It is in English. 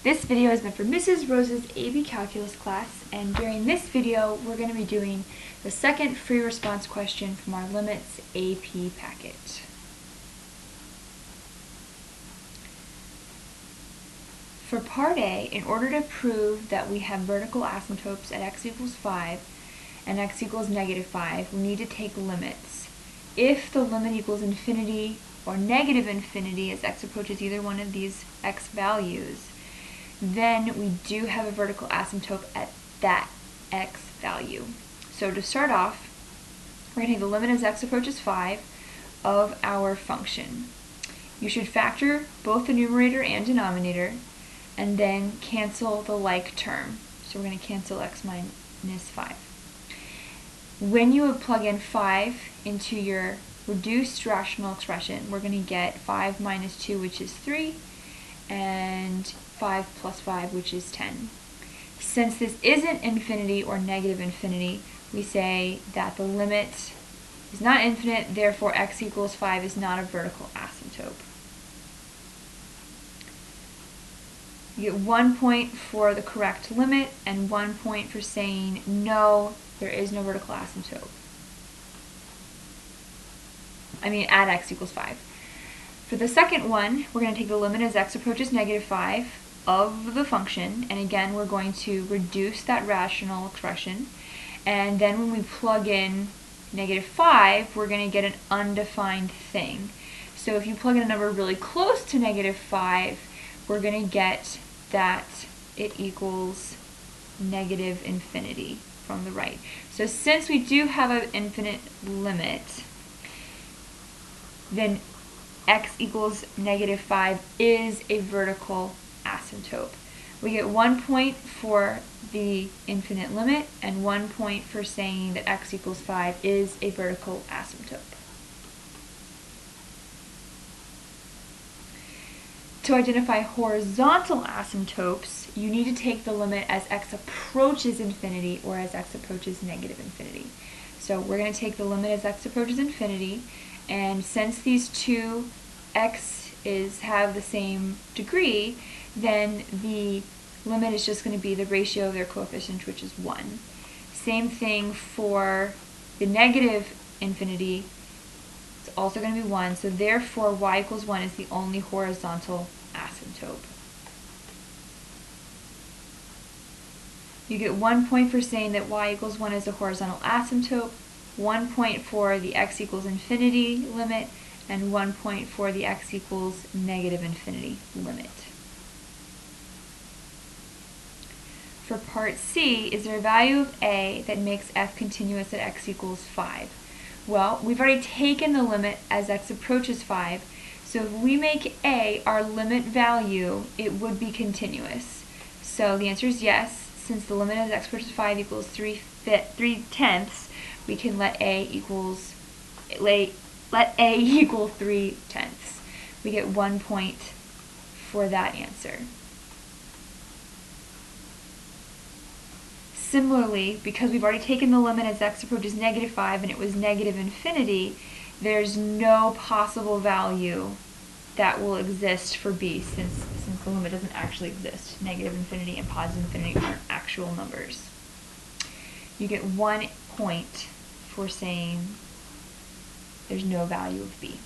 This video has been for Mrs. Rose's AP Calculus class, and during this video we're going to be doing the second free response question from our Limits AP packet. For part A, in order to prove that we have vertical asymptotes at x equals 5 and x equals -5, we need to take limits. If the limit equals infinity or negative infinity as x approaches either one of these x values, then we do have a vertical asymptote at that x value. So to start off, we're going to take the limit as x approaches 5 of our function. You should factor both the numerator and denominator and then cancel the like term. So we're going to cancel x minus 5. When you would plug in 5 into your reduced rational expression, we're going to get 5 minus 2, which is 3, and 5 plus 5, which is 10. Since this isn't infinity or negative infinity, we say that the limit is not infinite, therefore x equals 5 is not a vertical asymptote. You get 1 point for the correct limit and 1 point for saying no, there is no vertical asymptote. At x equals 5. For the second one, we're going to take the limit as x approaches -5 of the function, and again we're going to reduce that rational expression, and then when we plug in -5, we're going to get an undefined thing. So if you plug in a number really close to -5, we're going to get that it equals negative infinity from the right. So since we do have an infinite limit, then x equals -5 is a vertical asymptote. We get 1 point for the infinite limit and 1 point for saying that x equals 5 is a vertical asymptote. To identify horizontal asymptotes, you need to take the limit as x approaches infinity or as x approaches negative infinity. So we're going to take the limit as x approaches infinity, and since these two x's have the same degree, then the limit is just going to be the ratio of their coefficient, which is 1. Same thing for the negative infinity. It's also going to be 1, so therefore y equals 1 is the only horizontal asymptote. You get 1 point for saying that y equals 1 is a horizontal asymptote, 1 point for the x equals infinity limit, and 1 point for the x equals negative infinity limit. For part C, is there a value of a that makes f continuous at x equals 5? Well, we've already taken the limit as x approaches 5, so if we make a our limit value, it would be continuous. So the answer is yes. Since the limit as x approaches 5 equals 3/10, we can let a equal 3/10. We get 1 point for that answer. Similarly, because we've already taken the limit as x approaches -5 and it was negative infinity, there's no possible value that will exist for b since the limit doesn't actually exist. Negative infinity and positive infinity aren't actual numbers. You get 1 point for saying there's no value of b.